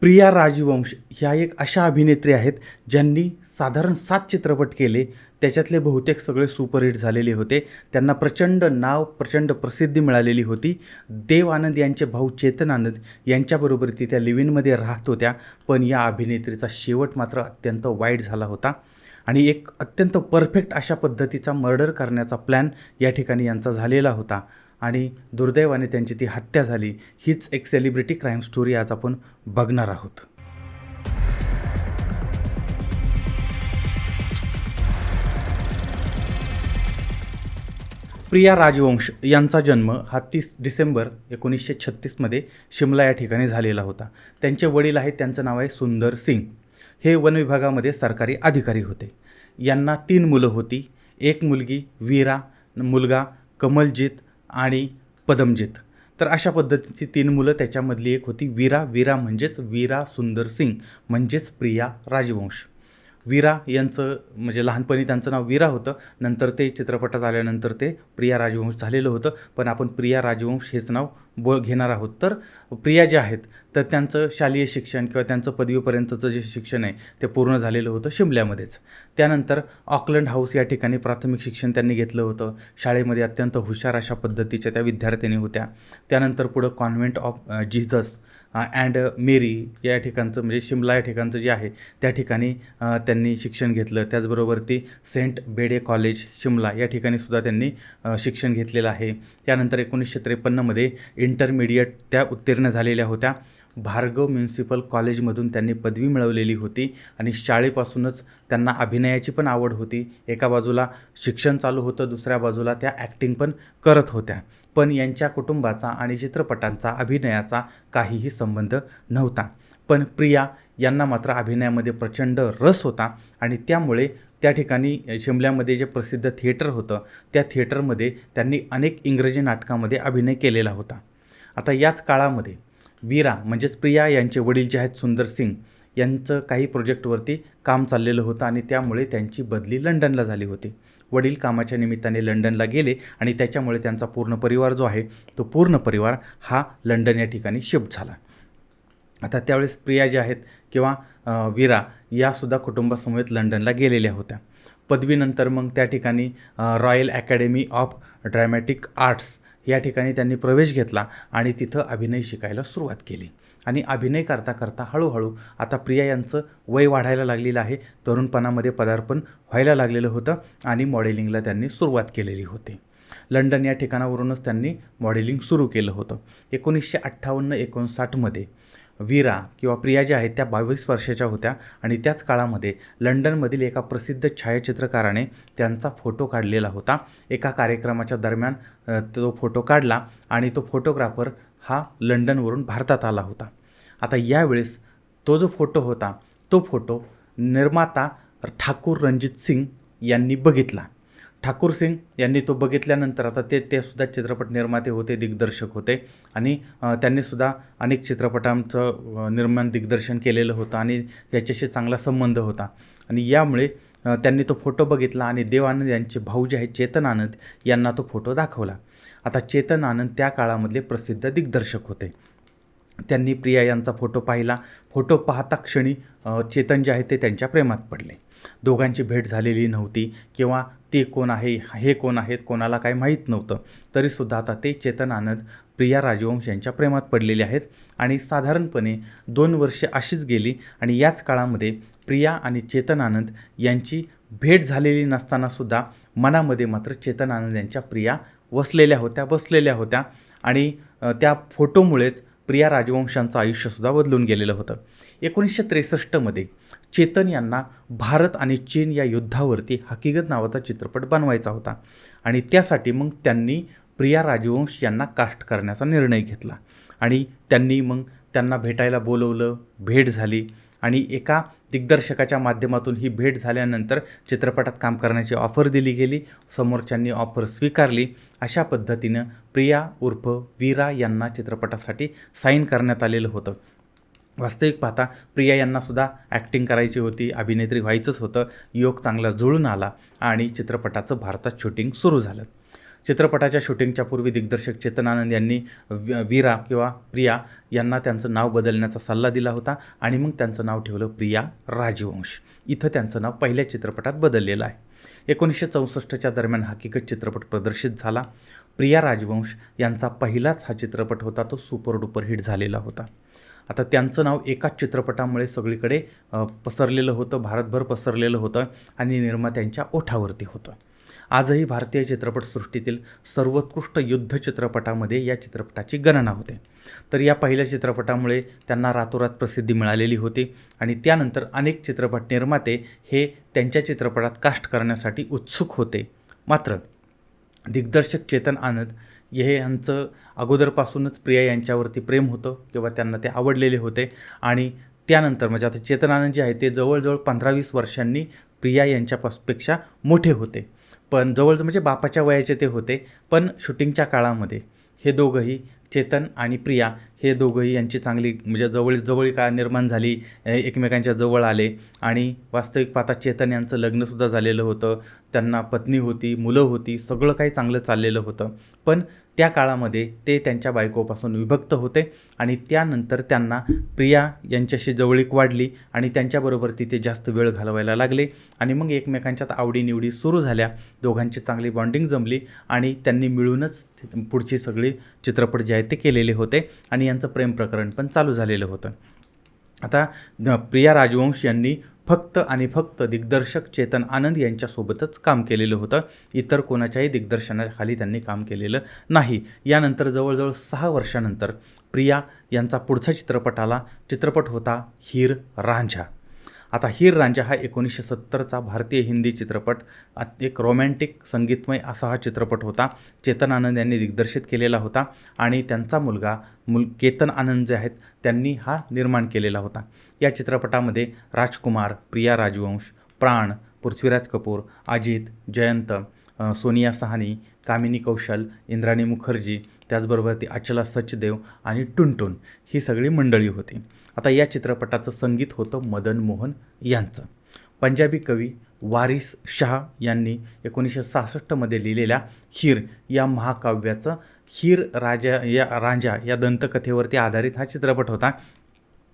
प्रिया राजवंश ह्या एक अशा अभिनेत्री आहेत ज्यांनी साधारण 7 चित्रपट केले. त्याच्यातले बहुतेक सगळे सुपरहिट झालेले होते. त्यांना प्रचंड नाव, प्रचंड प्रसिद्धी मिळालेली होती. देव आनंद यांचे भाऊ चेतन आनंद यांच्याबरोबर ती त्या लिव्ह इनमध्ये राहत होत्या. पण या अभिनेत्रीचा शेवट मात्र अत्यंत वाईट झाला होता आणि एक अत्यंत परफेक्ट अशा पद्धतीचा मर्डर करण्याचा प्लॅन या ठिकाणी यांचा झालेला होता आणि दुर्दैवाने त्यांची ती हत्या झाली. हीच एक सेलिब्रिटी क्राईम स्टोरी आज आपण बघणार आहोत. प्रिया राजवंश यांचा जन्म हा 30 डिसेंबर 1936 शिमला या ठिकाणी झालेला होता. त्यांचे वडील आहेत, त्यांचं नाव आहे सुंदर सिंग. हे वन विभागामध्ये सरकारी अधिकारी होते. यांना 3 मुलं होती. एक मुलगी वीरा, मुलगा कमलजीत आणि पदमजीत. तर अशा पद्धतीची 3 मुलं, त्याच्यामधली एक होती वीरा. वीरा म्हणजेच वीरा सुंदर सिंग म्हणजेच प्रिया राजवंश. वीरा यांचं म्हणजे लहानपणी त्यांचं नाव वीरा होतं. नंतर ते चित्रपटात आल्यानंतर ते प्रिया राजवंश झालेलं होतं. पण आपण प्रिया राजवंश हेच नाव घेणार आहोत. तर प्रिया जे आहेत तर त्यांचं शालेय शिक्षण किंवा त्यांचं पदवीपर्यंतचं जे शिक्षण आहे ते पूर्ण झालेलं होतं शिमल्यामध्येच. त्यानंतर ऑकलंड हाऊस या ठिकाणी प्राथमिक शिक्षण त्यांनी घेतलं होतं. शाळेमध्ये अत्यंत हुशार अशा पद्धतीच्या त्या विद्यार्थिनी होत्या. त्यानंतर पुढं कॉन्व्हेंट ऑफ जीझस अँड मेरी या ठिकाणचं म्हणजे शिमला या ठिकाणचं जे आहे त्या ठिकाणी त्यांनी शिक्षण घेतलं. त्याचबरोबर ती सेंट बेडे कॉलेज शिमला या ठिकाणीसुद्धा त्यांनी शिक्षण घेतलेलं आहे. त्यानंतर 1953 इंटरमिडिएट त्या उत्तीर्ण झालेल्या होत्या. भार्गव म्युनिसिपल कॉलेजमधून त्यांनी पदवी मिळवलेली होती आणि शाळेपासूनच त्यांना अभिनयाची पण आवड होती. एका बाजूला शिक्षण चालू होतं, दुसऱ्या बाजूला त्या ॲक्टिंग पण करत होत्या. पण यांच्या कुटुंबाचा आणि चित्रपटांचा, अभिनयाचा काहीही संबंध नव्हता. पण प्रिया यांना मात्र अभिनयामध्ये प्रचंड रस होता आणि त्यामुळे त्या ठिकाणी शिमल्यामध्ये जे प्रसिद्ध थिएटर होतं त्या थिएटरमध्ये त्यांनी अनेक इंग्रजी नाटकामध्ये अभिनय केलेला होता. आता याच काळामध्ये वीरा म्हणजेच प्रिया यांचे वडील जे आहेत सुंदर सिंग यांचं काही प्रोजेक्टवरती काम चाललेलं होतं आणि त्यामुळे त्यांची बदली लंडनला झाली होती. वडील कामाच्या निमित्ताने लंडनला गेले आणि त्याच्यामुळे त्यांचा पूर्ण परिवार जो आहे तो पूर्ण परिवार हा लंडन या ठिकाणी शिफ्ट झाला. आता त्यावेळेस प्रिया ज्या आहेत किंवा वीरा यासुद्धा कुटुंबासमवेत लंडनला गेलेल्या होत्या. पदवीनंतर मग त्या ठिकाणी royal academy of dramatic arts या ठिकाणी त्यांनी प्रवेश घेतला आणि तिथं अभिनय शिकायला सुरुवात केली. आणि अभिनय करता करता हळूहळू आता प्रिया यांचं वय वाढायला लागलेलं आहे. तरुणपणामध्ये पदार्पण व्हायला लागलेलं होतं आणि मॉडेलिंगला त्यांनी सुरुवात केलेली होती. लंडन या ठिकाणावरूनच त्यांनी मॉडेलिंग सुरू केलं होतं. 1958-59 वीरा किंवा प्रिया ज्या आहेत त्या 22 वर्षाच्या होत्या आणि त्याच काळामध्ये लंडनमधील एका प्रसिद्ध छायाचित्रकाराने त्यांचा फोटो काढलेला होता. एका कार्यक्रमाच्या दरम्यान तो फोटो काढला आणि तो फोटोग्राफर हा लंडनवरून भारतात आला होता. आता यावेळेस तो जो फोटो होता तो फोटो निर्माता ठाकूर रणजित सिंग यांनी बघितला. ठाकूर सिंग यांनी तो बघितल्यानंतर आता ते सुद्धा चित्रपट निर्माते होते, दिग्दर्शक होते आणि त्यांनीसुद्धा अनेक चित्रपटांचं निर्माण दिग्दर्शन केलेलं होतं आणि त्याच्याशी चांगला संबंध होता आणि यामुळे त्यांनी तो फोटो बघितला आणि देव आनंद यांचे भाऊ जे आहेत चेतन आनंद यांना तो फोटो दाखवला. आता चेतन आनंद त्या काळामधले प्रसिद्ध दिग्दर्शक होते. त्यांनी प्रिया यांचा फोटो पाहिला. फोटो पाहता क्षणी चेतन जे आहेत ते त्यांच्या प्रेमात पडले. दोघांची भेट झालेली नव्हती किंवा ते कोण आहे, हे कोण आहेत, कोणाला काही माहीत नव्हतं. तरीसुद्धा आता ते चेतन आनंद प्रिया राजवंश यांच्या प्रेमात पडलेले आहेत आणि साधारणपणे 2 वर्षे अशीच गेली आणि याच काळामध्ये प्रिया आणि चेतन आनंद यांची भेट झालेली नसतानासुद्धा मनामध्ये मात्र चेतन आनंद यांच्या प्रिया बसलेल्या होत्या आणि त्या फोटोमुळेच प्रिया राजवंशांचं आयुष्यसुद्धा बदलून गेलेलं होतं. 1963 चेतन यांना भारत आणि चीन या युद्धावरती हकीकत नावाचा चित्रपट बनवायचा होता आणि त्यासाठी मग त्यांनी प्रिया राजवंश यांना कास्ट करण्याचा निर्णय घेतला आणि त्यांनी मग त्यांना भेटायला बोलवलं. भेट झाली आणि एका दिग्दर्शकाच्या माध्यमातून ही भेट झाल्यानंतर चित्रपटात काम करण्याची ऑफर दिली गेली. समोरच्यांनी ऑफर स्वीकारली. अशा पद्धतीनं प्रिया उर्फ वीरा यांना चित्रपटासाठी साईन करण्यात आलेलं होतं. वास्तविक पाहता प्रिया यांनासुद्धा ॲक्टिंग करायची होती, अभिनेत्री व्हायचंच होतं. योग चांगला जुळून आला आणि चित्रपटाचं भारतात शूटिंग सुरू झालं. चित्रपटाच्या शूटिंगच्या पूर्वी दिग्दर्शक चेतन आनंद यांनी वीरा किंवा प्रिया यांना त्यांचं नाव बदलण्याचा सल्ला दिला होता आणि मग त्यांचं नाव ठेवलं प्रिया राजवंश. इथं त्यांचं नाव पहिल्या चित्रपटात बदललेलं आहे. 1964च्या दरम्यान हकीकत चित्रपट प्रदर्शित झाला. प्रिया राजवंश यांचा पहिलाच हा चित्रपट होता, तो सुपर डुपर हिट झालेला होता. आता त्यांचं नाव एकाच चित्रपटामुळे सगळीकडे पसरलेलं होतं, भारतभर पसरलेलं होतं आणि निर्मात्यांच्या ओठावरती होतं. आजही भारतीय चित्रपटसृष्टीतील सर्वोत्कृष्ट युद्ध चित्रपटामध्ये या चित्रपटाची गणना होते. तर या पहिल्या चित्रपटामुळे त्यांना रातोरात प्रसिद्धी मिळालेली होती आणि त्यानंतर अनेक चित्रपट निर्माते हे त्यांच्या चित्रपटात कास्ट करण्यासाठी उत्सुक होते. मात्र दिग्दर्शक चेतन आनंद हे यांचं अगोदरपासूनच प्रिया यांच्यावरती प्रेम होतं किंवा त्यांना ते आवडलेले होते आणि त्यानंतर म्हणजे आता चेतन आनंद जे आहे ते जवळजवळ 15-20 वर्षांनी प्रिया यांच्यापेक्षा मोठे होते, पण जवळजवळ म्हणजे बापाच्या वयाचे ते होते. पण शूटिंगच्या काळामध्ये हे दोघंही चेतन आणि प्रिया हे दोघंही यांची चांगली म्हणजे जवळीक निर्माण झाली, एकमेकांच्या जवळ आले आणि वास्तविक पाहता चेतन यांचं लग्नसुद्धा झालेलं होतं, त्यांना पत्नी होती, मुलं होती, सगळं काही चांगलं चाललेलं होतं. पण त्या काळामध्ये ते त्यांच्या बायकोपासून विभक्त होते आणि त्यानंतर त्यांना प्रिया यांच्याशी जवळीक वाढली आणि त्यांच्याबरोबर ते जास्त वेळ घालवायला लागले आणि मग एकमेकांच्यात आवडीनिवडी सुरू झाल्या. दोघांची चांगली बॉन्डिंग जमली आणि त्यांनी मिळूनच पुढची सगळी चित्रपट जे आहेत ते केलेले होते आणि यांचं प्रेम प्रकरण पण चालू झालेलं होतं. आता प्रिया राजवंश यांनी फक्त आणि फक्त दिग्दर्शक चेतन आनंद यांच्यासोबतच काम केलेलं होतं. इतर कोणाच्याही दिग्दर्शनाखाली त्यांनी काम केलेलं नाही. यानंतर जवळजवळ 6 वर्षानंतर प्रिया यांचा पुढचा चित्रपट होता हीर रांझा. आता हीर रांझा हा 1970चा भारतीय हिंदी चित्रपट, एक रोमॅन्टिक संगीतमय असा हा चित्रपट होता. चेतन आनंद यांनी दिग्दर्शित केलेला होता आणि त्यांचा मुलगा केतन आनंद जे आहेत त्यांनी हा निर्माण केलेला होता. या चित्रपटामध्ये राजकुमार, प्रिया राजवंश, प्राण, पृथ्वीराज कपूर, अजित, जयंत, सोनिया सहानी, कामिनी कौशल, इंद्राणी मुखर्जी, त्याचबरोबर ती अचला सचदेव आणि टुनटुन ही सगळी मंडळी होती. आता या चित्रपटाचं संगीत होतं मदन मोहन यांचं. पंजाबी कवी वारिस शाह यांनी 1966मध्ये लिहिलेल्या हीर या महाकाव्याचं हीर रांझा या दंतकथेवरती आधारित हा चित्रपट होता.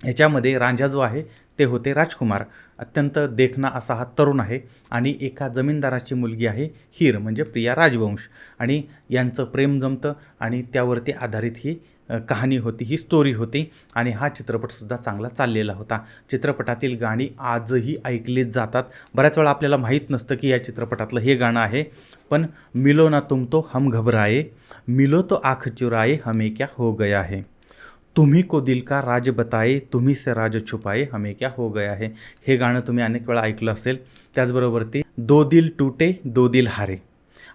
याच्यामध्ये रांझा जो आहे ते होते राजकुमार, अत्यंत देखणा असा हा तरुण आहे आणि एका जमीनदाराची मुलगी आहे हीर म्हणजे प्रिया राजवंश आणि यांचं प्रेम जमतं आणि त्यावरती आधारित ही कहाणी होती, ही स्टोरी होती आणि हा चित्रपटसुद्धा चांगला चाललेला होता. चित्रपटातील गाणी आजही ऐकलीच जातात. बऱ्याच वेळा आपल्याला माहीत नसतं की या चित्रपटातलं हे गाणं आहे, पण मिलो ना तुम तो हम घबराए, मिलो तो आँख चुराए हमें क्या हो गया है, तुम्ही को दिल का राज बताए, तुम्ही से राज छुपाए हमें क्या हो गया है. हे गाणं तुम्ही अनेक वेळा ऐकलं असेल. त्याचबरोबर ते दो दिल टूटे दो दिल हारे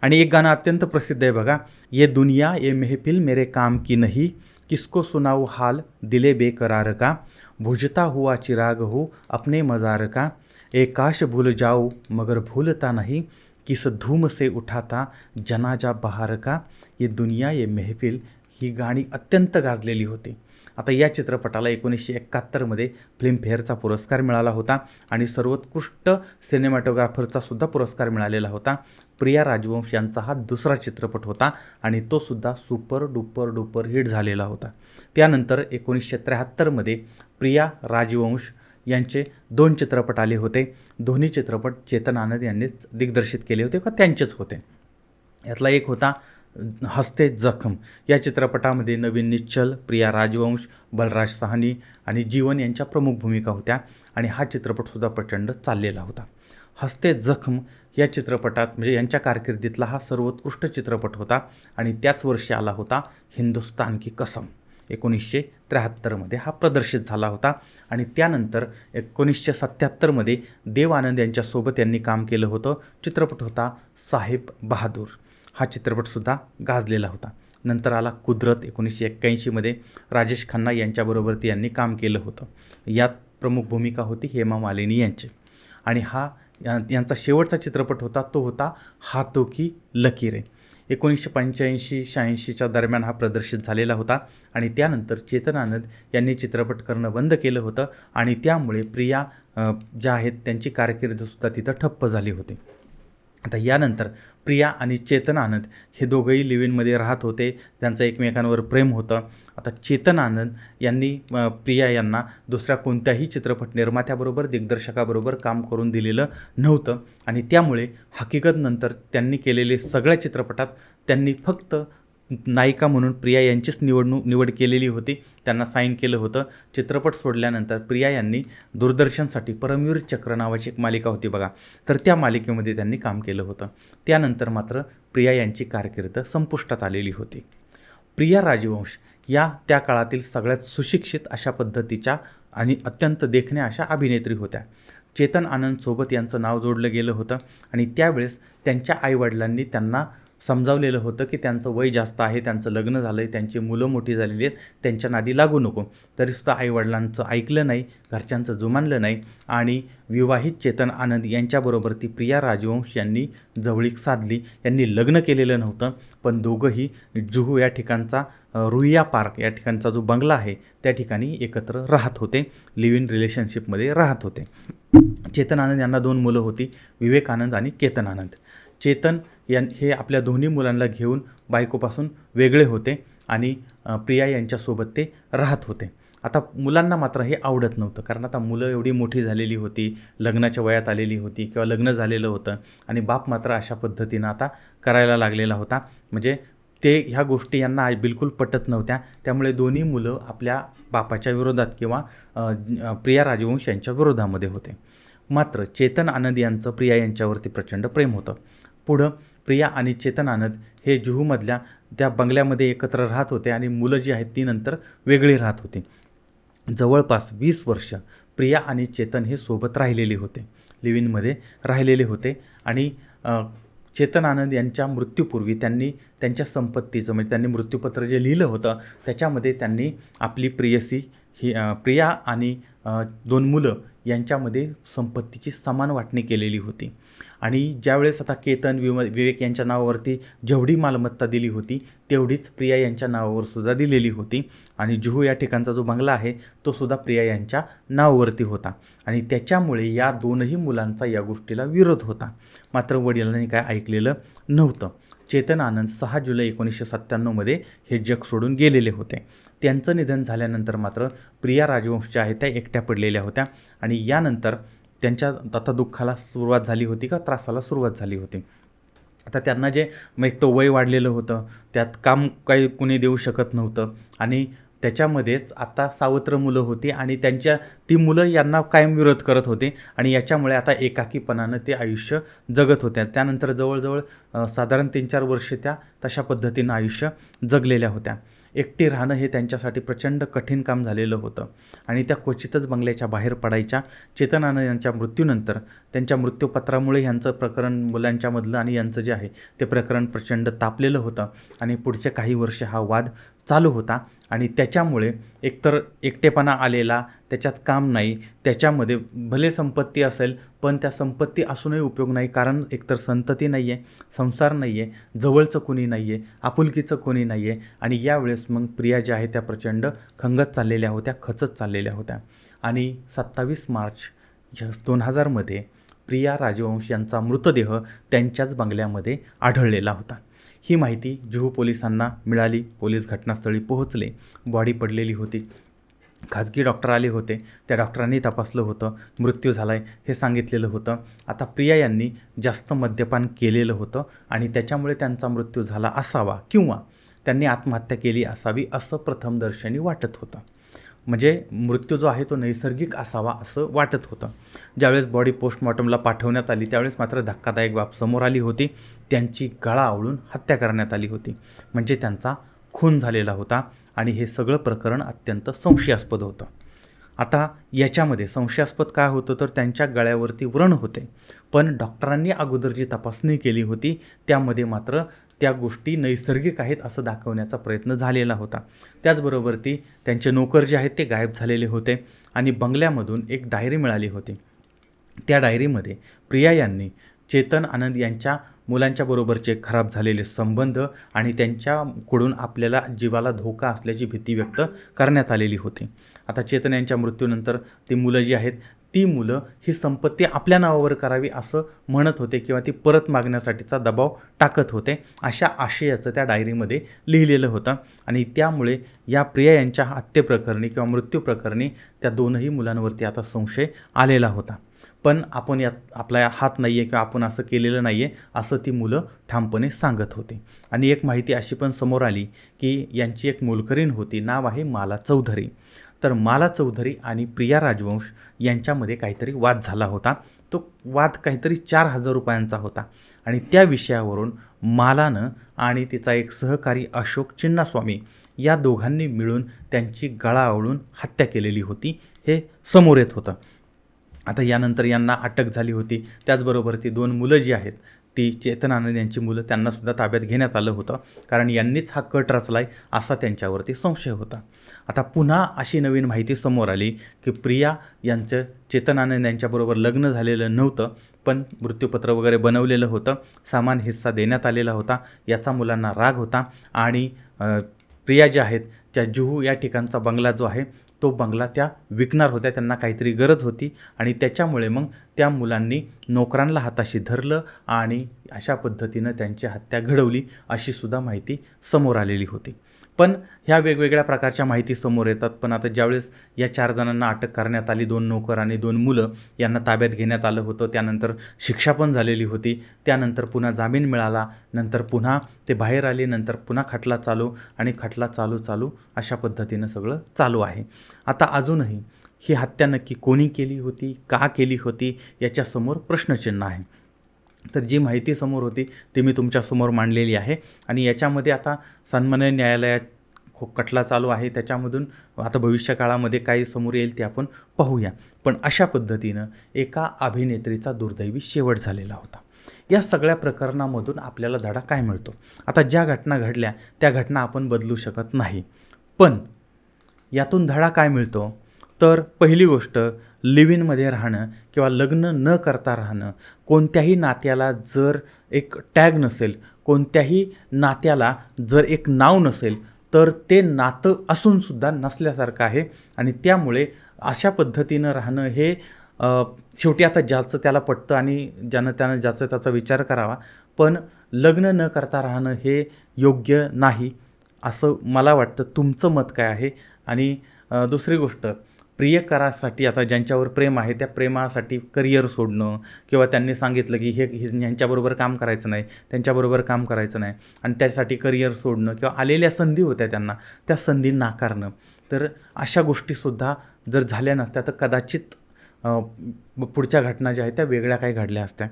आणि एक गाणं अत्यंत प्रसिद्ध आहे बघा, ये दुनिया ये महफिल मेरे काम की नहीं, किसको सुनाऊं हाल दिले बेकरार का, बुझता हुआ चिराग हो अपने मज़ार का, एक काश भूल जाऊं मगर भूलता नहीं, किस धूम से उठा था जनाजा बहार का, ये दुनिया ये महफिल ही गाणी अत्यंत गाजलेली होती. आता या चित्रपटाला 1971मध्ये फिल्मफेअरचा पुरस्कार मिळाला होता आणि सर्वोत्कृष्ट सिनेमॅटोग्राफरचा सुद्धा पुरस्कार मिळालेला होता. प्रिया राजवंश यांचा हा दुसरा चित्रपट होता आणि तो सुद्धा सुपर डुपर हिट झालेला होता. त्यानंतर 1973मध्ये प्रिया राजवंश यांचे 2 चित्रपट आले होते. दोन्ही चित्रपट चेतन आनंद यांनीच दिग्दर्शित केले होते किंवा त्यांचेच होते. यातला एक होता हस्ते जखम. या चित्रपटामध्ये नवीन निश्चल, प्रिया राजवंश, बलराज साहनी आणि जीवन यांच्या प्रमुख भूमिका होत्या आणि हा चित्रपटसुद्धा प्रचंड चाललेला होता. हस्ते जखम या चित्रपटात म्हणजे यांच्या कारकिर्दीतला हा सर्वोत्कृष्ट चित्रपट होता आणि त्याच वर्षी आला होता हिंदुस्तान की कसम. 1973मध्ये हा प्रदर्शित झाला होता आणि त्यानंतर 1977मध्ये देव आनंद यांच्यासोबत यांनी काम केलं होतं. चित्रपट होता साहेब बहादूर. हा चित्रपटसुद्धा गाजलेला होता. नंतर आला कुदरत 1981मध्ये राजेश खन्ना यांच्याबरोबर यांनी काम केलं होतं. यात प्रमुख भूमिका होती हेमा मालिनी यांची आणि हा यांचा शेवटचा चित्रपट होता तो होता हाथों की लकीरें. 1985-86च्या दरम्यान हा प्रदर्शित झालेला होता आणि त्यानंतर चेतन आनंद यांनी चित्रपट करणं बंद केलं होतं आणि त्यामुळे प्रिया ज्या आहेत त्यांची कारकीर्दसुद्धा तिथं ठप्प झाली होती. आता यानंतर प्रिया आणि चेतन आनंद हे दोघंही लिव्ह-इनमध्ये राहत होते. त्यांचं एकमेकांवर प्रेम होतं. आता चेतन आनंद यांनी प्रिया यांना दुसऱ्या कोणत्याही चित्रपट निर्मात्याबरोबर, दिग्दर्शकाबरोबर काम करून दिलेलं नव्हतं आणि त्यामुळे हकीकतनंतर त्यांनी केलेले सगळ्या चित्रपटात त्यांनी फक्त नायिका म्हणून प्रिया यांचीच निवड केलेली होती. त्यांना साईन केलं होतं. चित्रपट सोडल्यानंतर प्रिया यांनी दूरदर्शनसाठी परमवीर चक्र नावाची एक मालिका होती बघा, तर त्या मालिकेमध्ये त्यांनी काम केलं होतं. त्यानंतर मात्र प्रिया यांची कारकीर्द संपुष्टात आलेली होती. प्रिया राजवंश या त्या काळातील सगळ्यात सुशिक्षित अशा पद्धतीच्या आणि अत्यंत देखण्या अशा अभिनेत्री होत्या. चेतन आनंदसोबत यांचं नाव जोडलं गेलं होतं आणि त्यावेळेस त्यांच्या आईवडिलांनी त्यांना समजावलेलं होतं की त्यांचं वय जास्त आहे, त्यांचं लग्न झालं आहे, त्यांची मुलं मोठी झालेली आहेत, त्यांच्या नादी लागू नको. तरीसुद्धा आईवडिलांचं ऐकलं नाही, घरच्यांचं जुमानलं नाही आणि विवाहित चेतन आनंद यांच्याबरोबर ती प्रिया राजवंश यांनी जवळीक साधली. यांनी लग्न केलेलं नव्हतं, पण दोघंही जुहू या ठिकाणचा रुईया पार्क या ठिकाणचा जो बंगला आहे त्या ठिकाणी एकत्र राहत होते, लिव्ह इन रिलेशनशिपमध्ये राहत होते. चेतन आनंद यांना 2 मुलं होती, विवेक आनंद आणि केतन आनंद. चेतन हे आपल्या दोन्ही मुलांना घेऊन बायकोपासून वेगळे होते आणि प्रिया यांच्यासोबत ते राहत होते. आता मुलांना मात्र हे आवडत नव्हतं, कारण आता मुलं एवढी मोठी झालेली होती, लग्नाच्या वयात आलेली होती किंवा लग्न झालेलं होतं आणि बाप मात्र अशा पद्धतीनं आता करायला लागलेला होता. म्हणजे ते ह्या गोष्टी यांना बिलकुल पटत नव्हत्या. त्यामुळे दोन्ही मुलं आपल्या बापाच्या विरोधात किंवा प्रिया राजवंश यांच्या विरोधामध्ये होते. मात्र चेतन आनंद यांचं प्रिया यांच्यावरती प्रचंड प्रेम होतं. पुढं प्रिया आणि चेतन आनंद हे जुहूमधल्या त्या बंगल्यामध्ये एकत्र राहत होते आणि मुलं जी आहेत ती नंतर वेगळी राहत होती. जवळपास 20 वर्ष प्रिया आणि चेतन हे सोबत राहिलेले होते, लिव्ह इनमध्ये राहिलेले होते आणि चेतन आनंद यांच्या मृत्यूपूर्वी त्यांनी त्यांच्या संपत्तीचं म्हणजे त्यांनी मृत्यूपत्र जे लिहिलं होतं त्याच्यामध्ये त्यांनी आपली प्रेयसी ही प्रिया आणि 2 मुलं यांच्यामध्ये संपत्तीची समान वाटणी केलेली होती. आणि ज्यावेळेस आता केतन विवेक यांच्या नावावरती जेवढी मालमत्ता दिली होती तेवढीच प्रिया यांच्या नावावर सुद्धा दिलेली होती आणि जुहू या ठिकाणचा जो बंगला आहे तो सुद्धा प्रिया यांच्या नावावरती होता आणि त्याच्यामुळे या 2ही मुलांचा या गोष्टीला विरोध होता. मात्र वडिलांनी काय ऐकलेलं नव्हतं. चेतन आनंद 6 जुलै 1997 हे जग सोडून गेलेले होते. त्यांचं निधन झाल्यानंतर मात्र प्रिया राजवंश ज्या आहेत त्या एकट्या पडलेल्या होत्या आणि यानंतर त्यांच्या आता दुःखाला सुरुवात झाली होती का त्रासाला सुरुवात झाली होती. आता त्यांना जे मग तो वय वाढलेलं होतं, त्यात काम काही कुणी देऊ शकत नव्हतं आणि त्याच्यामध्येच आता सावत्र मुलं होती आणि ती मुलं यांना कायम विरोध करत होते आणि याच्यामुळे आता एकाकीपणानं ते आयुष्य जगत होत्या. त्यानंतर जवळजवळ साधारण 3-4 वर्षे त्या तशा पद्धतीनं आयुष्य जगलेल्या होत्या. एकटी राहणं हे त्यांच्यासाठी प्रचंड कठीण काम झालेलं होतं आणि त्या क्वचितच बंगल्याच्या बाहेर पडायच्या. चेतन आनंद यांच्या मृत्यूनंतर त्यांच्या मृत्यूपत्रामुळे ह्यांचं प्रकरण मुलांच्यामधलं आणि यांचं जे आहे ते प्रकरण प्रचंड तापलेलं होतं आणि पुढचे काही वर्ष हा वाद चालू होता आणि त्याच्यामुळे एकतर एकटेपणा आलेला, त्याच्यात काम नाही, त्याच्यामध्ये भले संपत्ती असेल पण त्या संपत्ती असूनही उपयोग नाही, कारण एकतर संतती नाही आहे, संसार नाही आहे, जवळचं कोणी नाही आहे, आपुलकीचं कोणी नाही आहे आणि यावेळेस मग प्रिया ज्या आहेत त्या प्रचंड खंगत चाललेल्या होत्या, खचत चाललेल्या होत्या आणि 27 मार्च 2000 प्रिया राजवंश यांचा मृतदेह त्यांच्याच बंगल्यामध्ये आढळलेला होता. ही माहिती जुहू पोलिसांना मिळाली. पोलीस घटनास्थळी पोहोचले. बॉडी पडलेली होती. खाजगी डॉक्टर आले होते. त्या डॉक्टरांनी तपासलं होतं, मृत्यू झाला आहे हे सांगितलेलं होतं. आता प्रिया यांनी जास्त मद्यपान केलेलं होतं आणि त्याच्यामुळे त्यांचा मृत्यू झाला असावा किंवा त्यांनी आत्महत्या केली असावी असं प्रथमदर्शनी वाटत होतं. म्हणजे मृत्यू जो आहे तो नैसर्गिक असावा असं वाटत होतं. ज्यावेळेस बॉडी पोस्टमॉर्टमला पाठवण्यात आली त्यावेळेस मात्र धक्कादायक बाब समोर आली होती. त्यांची गळा आवळून हत्या करण्यात आली होती. म्हणजे त्यांचा खून झालेला होता आणि हे सगळं प्रकरण अत्यंत संशयास्पद होतं. आता याच्यामध्ये संशयास्पद काय होतं तर त्यांच्या गळ्यावरती व्रण होते, पण डॉक्टरांनी अगोदर जी तपासणी केली होती त्यामध्ये मात्र त्या गोष्टी नैसर्गिक आहेत असं दाखवण्याचा प्रयत्न झालेला होता. त्याचबरोबर त्यांचे नोकर जे आहेत ते गायब झालेले होते आणि बंगल्यामधून एक डायरी मिळाली होती. त्या डायरीमध्ये प्रिया यांनी चेतन आनंद यांच्या मुलांच्या बरोबरचे खराब झालेले संबंध आणि त्यांच्याकडून आपल्याला जीवाला धोका असल्याची भीती व्यक्त करण्यात आलेली होती. आता चेतन यांच्या मृत्यूनंतर ती मुलं जी आहेत ती मुलं ही संपत्ती आपल्या नावावर करावी असं म्हणत होते किंवा ती परत मागण्यासाठीचा दबाव टाकत होते. अशा आशयाचं त्या डायरीमध्ये लिहिलेलं होतं आणि त्यामुळे या प्रिया यांच्या हत्येप्रकरणी किंवा मृत्यूप्रकरणी त्या दोनही मुलांवरती आता संशय आलेला होता. पण आपण यात आपला हात नाही आहे किंवा आपण असं केलेलं नाही आहे असं ती मुलं ठामपणे सांगत होती. आणि एक माहिती अशी पण समोर आली की यांची एक मोलकरीण होती, नाव आहे माला चौधरी. तर माला चौधरी आणि प्रिया राजवंश यांच्यामध्ये काहीतरी वाद झाला होता. तो वाद काहीतरी 4,000 रुपयांचा होता आणि त्या विषयावरून मालानं आणि तिचा एक सहकारी अशोक चिन्नास्वामी या दोघांनी मिळून त्यांची गळा आवळून हत्या केलेली होती, हे समोर येत होतं. आता यानंतर यांना अटक झाली होती. त्याचबरोबर ती 2 मुलं जी आहेत ती चेतन आनंद यांची मुलं त्यांनासुद्धा ताब्यात घेण्यात आलं होतं, कारण यांनीच हा कट रचला आहे असा त्यांच्यावरती संशय होता. आता पुन्हा अशी नवीन माहिती समोर आली की प्रिया यांचं चेतन आनंद यांच्याबरोबर लग्न झालेलं नव्हतं, पण मृत्यूपत्र वगैरे बनवलेलं होतं, सामान हिस्सा देण्यात आलेला होता. याचा मुलांना राग होता आणि प्रिया ज्या आहेत त्या जुहू या ठिकाणचा बंगला जो आहे तो बंगला त्या विकणार होत्या. त्यांना काहीतरी गरज होती आणि त्याच्यामुळे मग त्या मुलांनी नोकरांना हाताशी धरलं आणि अशा पद्धतीनं त्यांची हत्या घडवली अशी सुद्धा माहिती समोर आलेली होती. पण ह्या वेगवेगळ्या प्रकारच्या माहिती समोर येतात. पण आता ज्यावेळेस या 4 जणांना अटक करण्यात आली, 2 नोकर आणि 2 मुलं यांना ताब्यात घेण्यात आलं होतं, त्यानंतर शिक्षा पण झालेली होती. त्यानंतर पुन्हा जामीन मिळाला, नंतर पुन्हा ते बाहेर आले, नंतर पुन्हा खटला चालू आणि खटला चालू अशा पद्धतीनं सगळं चालू आहे. आता अजूनही ही हत्या नक्की कोणी केली होती, का केली होती याच्यासमोर प्रश्नचिन्ह आहे. तर जी माहिती समोर होती ती मी तुमच्यासमोर मांडलेली आहे आणि याच्यामध्ये आता सन्मान्य न्यायालयात खटला चालू आहे, त्याच्यामधून आता भविष्यकाळामध्ये काही समोर येईल ते आपण पाहूया. पण अशा पद्धतीनं एका अभिनेत्रीचा दुर्दैवी शेवट झालेला होता. या सगळ्या प्रकरणामधून आपल्याला धडा काय मिळतो? आता ज्या घटना घडल्या त्या घटना आपण बदलू शकत नाही, पण यातून धडा काय मिळतो? तर पहिली गोष्ट, लिव्ह इनमध्ये राहणं किंवा लग्न न करता राहणं, कोणत्याही नात्याला जर एक टॅग नसेल, कोणत्याही नात्याला जर एक नाव नसेल, तर ते नातं असूनसुद्धा नसल्यासारखं आहे. आणि त्यामुळे अशा पद्धतीनं राहणं हे शेवटी आता ज्याचं त्याला पटतं आणि ज्यानं त्यानं ज्याचा त्याचा विचार करावा, पण लग्न न करता राहणं हे योग्य नाही असं मला वाटतं. तुमचं मत काय आहे? आणि दुसरी गोष्ट, प्रियकरासाठी आता ज्यांच्यावर प्रेम आहे त्या प्रेमासाठी करिअर सोडणं किंवा त्यांनी सांगितलं की हे ह्यांच्याबरोबर काम करायचं नाही, त्यांच्याबरोबर काम करायचं नाही आणि त्यासाठी करिअर सोडणं किंवा आलेल्या संधी होत्या त्यांना त्या संधी नाकारणं, तर अशा गोष्टीसुद्धा जर झाल्या नसत्या तर कदाचित पुढच्या घटना ज्या आहेत त्या वेगळ्या काही घडल्या असत्या.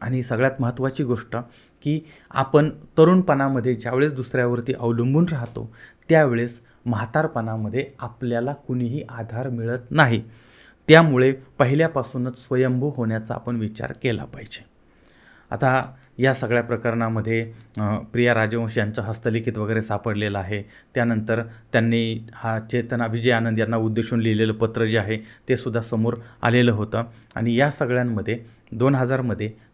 आणि सगळ्यात महत्त्वाची गोष्ट की आपण तरुणपणामध्ये ज्यावेळेस दुसऱ्यावरती अवलंबून राहतो त्यावेळेस म्हातारपणामध्ये आपल्याला कुणीही आधार मिळत नाही. त्यामुळे पहिल्यापासूनच स्वयंभू होण्याचा आपण विचार केला पाहिजे. आता या सगळ्या प्रकरणामध्ये प्रिया राजवंश यांचं हस्तलिखित वगैरे सापडलेलं आहे. त्यानंतर त्यांनी हा चेतना विजय आनंद यांना उद्देशून लिहिलेलं पत्र जे आहे ते सुद्धा समोर आलेलं होतं. आणि या सगळ्यांमध्ये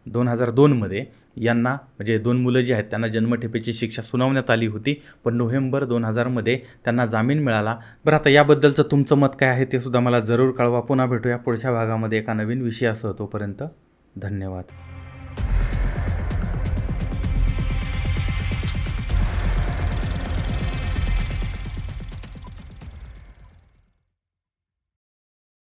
2002मध्ये यांना म्हणजे 2 मुलं जी आहेत त्यांना जन्मठेपेची शिक्षा सुनावण्यात आली होती, पण नोव्हेंबर 2000मध्ये त्यांना जामीन मिळाला. बरं, आता याबद्दलचं तुमचं मत काय आहे ते सुद्धा मला जरूर कळवा. पुन्हा भेटूया पुढच्या भागामध्ये एका नवीन विषयासह. तोपर्यंत धन्यवाद.